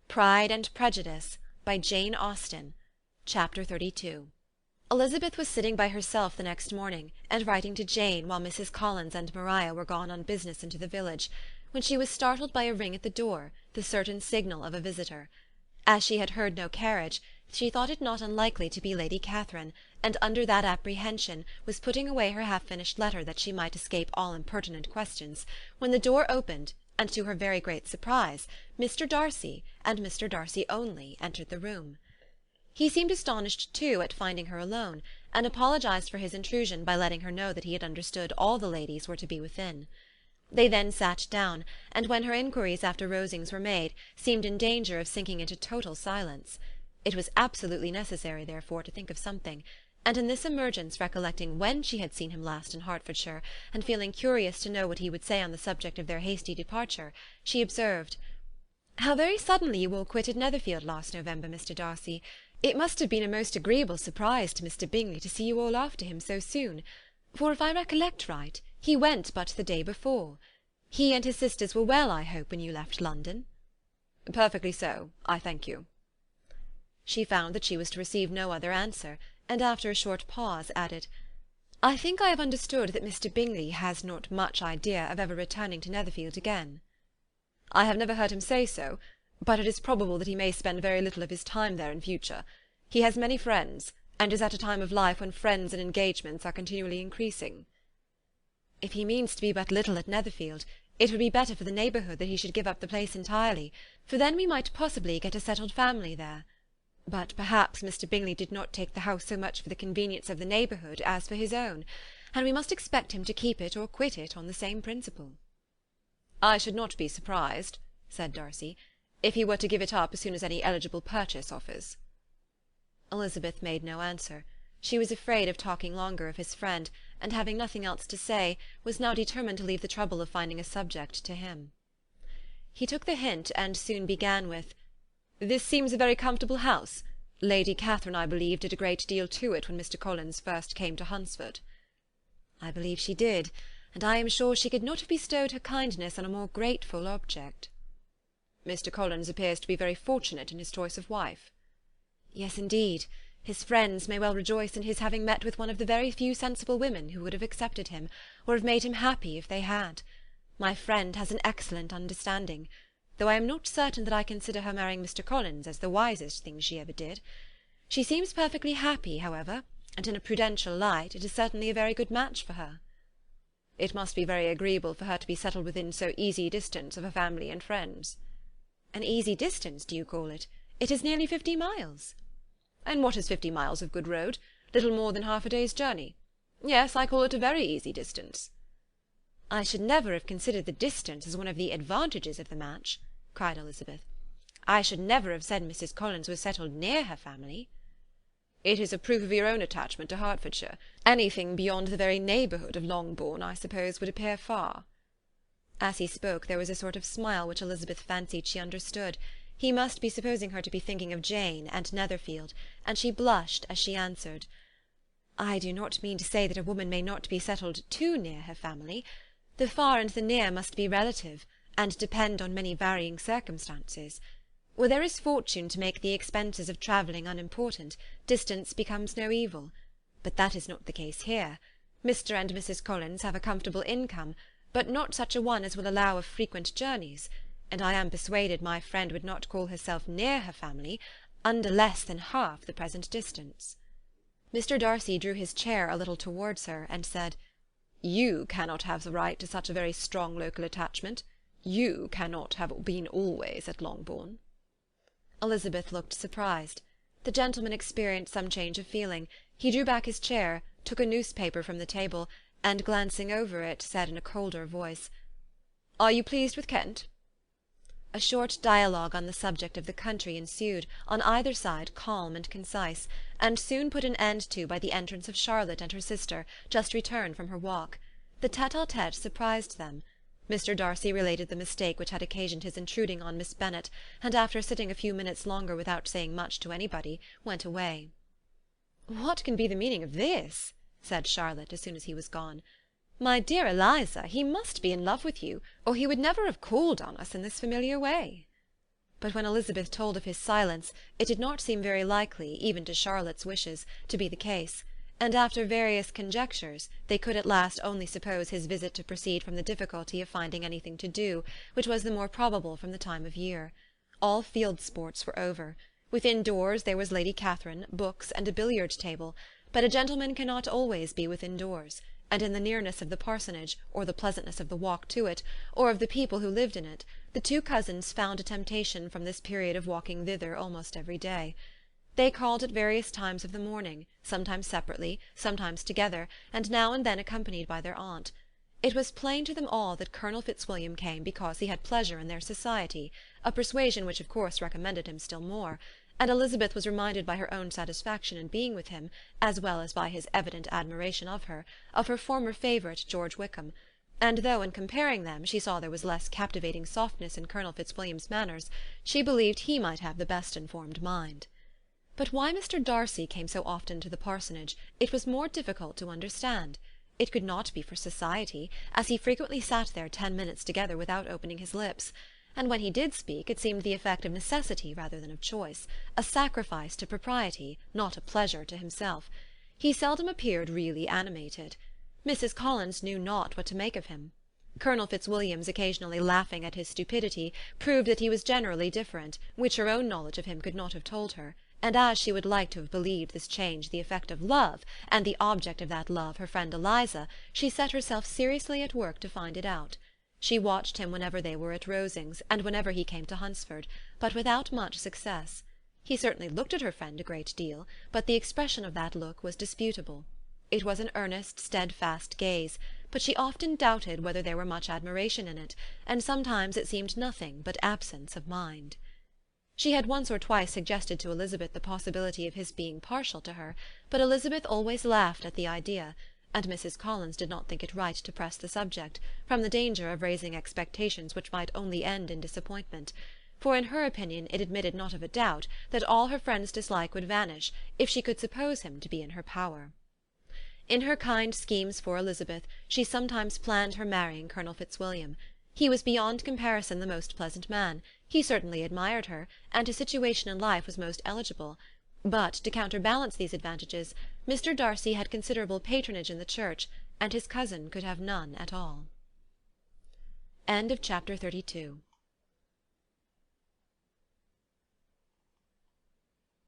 Pride and Prejudice by Jane Austen. Chapter 32. Elizabeth was sitting by herself the next morning, and writing to Jane while Mrs. Collins and Maria were gone on business into the village, when she was startled by a ring at the door, the certain signal of a visitor. As she had heard no carriage, she thought it not unlikely to be Lady Catherine, and under that apprehension was putting away her half-finished letter that she might escape all impertinent questions, when the door opened, and to her very great surprise, Mr. Darcy, and Mr. Darcy only, entered the room. He seemed astonished, too, at finding her alone, and apologized for his intrusion by letting her know that he had understood all the ladies were to be within. They then sat down, and when her inquiries after Rosings were made, seemed in danger of sinking into total silence. It was absolutely necessary, therefore, to think of something, and in this emergence, recollecting when she had seen him last in Hertfordshire, and feeling curious to know what he would say on the subject of their hasty departure, she observed, "How very suddenly you all quitted Netherfield last November, Mr. Darcy! It must have been a most agreeable surprise to Mr. Bingley to see you all after him so soon, for if I recollect right, he went but the day before. He and his sisters were well, I hope, when you left London?" "Perfectly so, I thank you." She found that she was to receive no other answer, and after a short pause added, "I think I have understood that Mr. Bingley has not much idea of ever returning to Netherfield again." "I have never heard him say so, but it is probable that he may spend very little of his time there in future. He has many friends, and is at a time of life when friends and engagements are continually increasing." "If he means to be but little at Netherfield, it would be better for the neighbourhood that he should give up the place entirely, for then we might possibly get a settled family there. But perhaps Mr. Bingley did not take the house so much for the convenience of the neighbourhood as for his own, and we must expect him to keep it or quit it on the same principle." "I should not be surprised," said Darcy, "if he were to give it up as soon as any eligible purchase offers." Elizabeth made no answer. She was afraid of talking longer of his friend, and having nothing else to say, was now determined to leave the trouble of finding a subject to him. He took the hint, and soon began with, "This seems a very comfortable house. Lady Catherine, I believe, did a great deal to it when Mr. Collins first came to Hunsford." "I believe she did, and I am sure she could not have bestowed her kindness on a more grateful object." "Mr. Collins appears to be very fortunate in his choice of wife." "Yes, indeed. His friends may well rejoice in his having met with one of the very few sensible women who would have accepted him, or have made him happy if they had. My friend has an excellent understanding, though I am not certain that I consider her marrying Mr. Collins as the wisest thing she ever did. She seems perfectly happy, however, and in a prudential light it is certainly a very good match for her." "It must be very agreeable for her to be settled within so easy distance of her family and friends." "An easy distance, do you call it? It is nearly 50 miles." "And what is 50 miles of good road? Little more than half a day's journey. Yes, I call it a very easy distance." "I should never have considered the distance as one of the advantages of the match," cried Elizabeth. "I should never have said Mrs. Collins was settled near her family." "It is a proof of your own attachment to Hertfordshire. Anything beyond the very neighbourhood of Longbourn, I suppose, would appear far." As he spoke there was a sort of smile which Elizabeth fancied she understood. He must be supposing her to be thinking of Jane and Netherfield, and she blushed as she answered, "I do not mean to say that a woman may not be settled too near her family. The far and the near must be relative, and depend on many varying circumstances. Where there is fortune to make the expenses of travelling unimportant, distance becomes no evil. But that is not the case here. Mr. and Mrs. Collins have a comfortable income, but not such a one as will allow of frequent journeys, and I am persuaded my friend would not call herself near her family under less than half the present distance." Mr. Darcy drew his chair a little towards her, and said, "You cannot have the right to such a very strong local attachment. You cannot have been always at Longbourn." Elizabeth looked surprised. The gentleman experienced some change of feeling. He drew back his chair, took a newspaper from the table, and glancing over it, said in a colder voice, "Are you pleased with Kent?" A short dialogue on the subject of the country ensued, on either side calm and concise, and soon put an end to by the entrance of Charlotte and her sister, just returned from her walk. The tete-a-tete surprised them. Mr. Darcy related the mistake which had occasioned his intruding on Miss Bennet, and after sitting a few minutes longer without saying much to anybody, went away. "What can be the meaning of this?" said Charlotte, as soon as he was gone. "My dear Eliza, he must be in love with you, or he would never have called on us in this familiar way." But when Elizabeth told of his silence, it did not seem very likely, even to Charlotte's wishes, to be the case; and after various conjectures, they could at last only suppose his visit to proceed from the difficulty of finding anything to do, which was the more probable from the time of year. All field sports were over. Within doors there was Lady Catherine, books, and a billiard table; but a gentleman cannot always be within doors, and in the nearness of the parsonage, or the pleasantness of the walk to it, or of the people who lived in it, the two cousins found a temptation from this period of walking thither almost every day. They called at various times of the morning, sometimes separately, sometimes together, and now and then accompanied by their aunt. It was plain to them all that Colonel Fitzwilliam came because he had pleasure in their society, a persuasion which of course recommended him still more; and Elizabeth was reminded by her own satisfaction in being with him, as well as by his evident admiration of her former favourite George Wickham; and though, in comparing them, she saw there was less captivating softness in Colonel Fitzwilliam's manners, she believed he might have the best informed mind. But why Mr. Darcy came so often to the parsonage, it was more difficult to understand. It could not be for society, as he frequently sat there 10 minutes together without opening his lips; and when he did speak, it seemed the effect of necessity rather than of choice, a sacrifice to propriety, not a pleasure to himself. He seldom appeared really animated. Mrs. Collins knew not what to make of him. Colonel Fitzwilliam's occasionally laughing at his stupidity proved that he was generally different, which her own knowledge of him could not have told her; and as she would like to have believed this change the effect of love, and the object of that love her friend Eliza, she set herself seriously at work to find it out. She watched him whenever they were at Rosings, and whenever he came to Hunsford, but without much success. He certainly looked at her friend a great deal, but the expression of that look was disputable. It was an earnest, steadfast gaze, but she often doubted whether there were much admiration in it, and sometimes it seemed nothing but absence of mind. She had once or twice suggested to Elizabeth the possibility of his being partial to her, but Elizabeth always laughed at the idea, and Mrs. Collins did not think it right to press the subject, from the danger of raising expectations which might only end in disappointment; for in her opinion it admitted not of a doubt that all her friend's dislike would vanish if she could suppose him to be in her power. In her kind schemes for Elizabeth, she sometimes planned her marrying Colonel Fitzwilliam. He was beyond comparison the most pleasant man; he certainly admired her, and his situation in life was most eligible; but, to counterbalance these advantages, Mr. Darcy had considerable patronage in the church, and his cousin could have none at all. Chapter 32